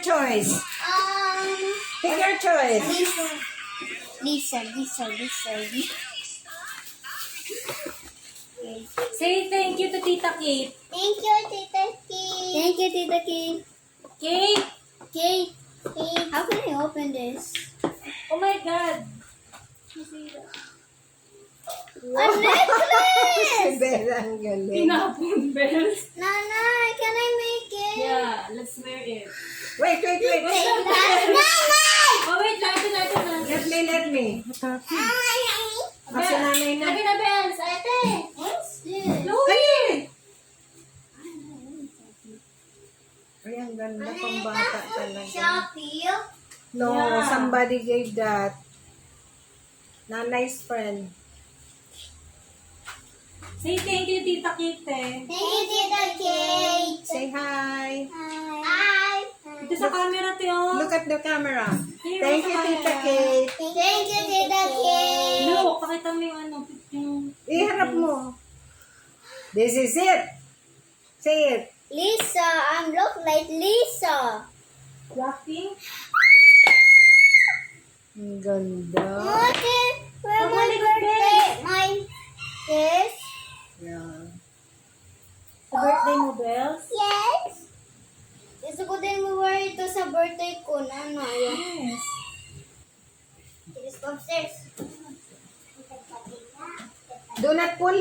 choice. Pick your choice. Lisa. Say thank you to Tita Kate. Thank you, Tita Kate. Thank you, Tita Kate. Kate! Kate. How can I open this? Oh my God! A necklace! Bella, ang galing. Tinapon bells. Nanay, can I make it? Yeah, let's wear it. Wait. Nanay! Oh wait, natin. Let me. Kasi nanay na. Lagi na bells, ate. What's this? Louie! Ay, ang ganda pang bata talaga. Shopee. No, Yeah. somebody gave that. Nanay's friend. Say thank you, Tita Kate. Thank you, Tita Kate. Say hi. Hi. Ito sa camera, Teo. Look at the camera. Hey, Thank sa you, camera. Tita Kate. Thank you, Tita Kate. Look, pakita mo yung ano, yung... Iharap mo. This is it. Say it. Lisa, I look like Lisa. Blackpink. Ang ganda. Where my Pabalik, birthday? My this? Yeah. Sa birthday mo, Bells? Yes. Gusto ko din mo-wear ito sa birthday ko. Nano, yun. Yes. Let's go upstairs. Do not pull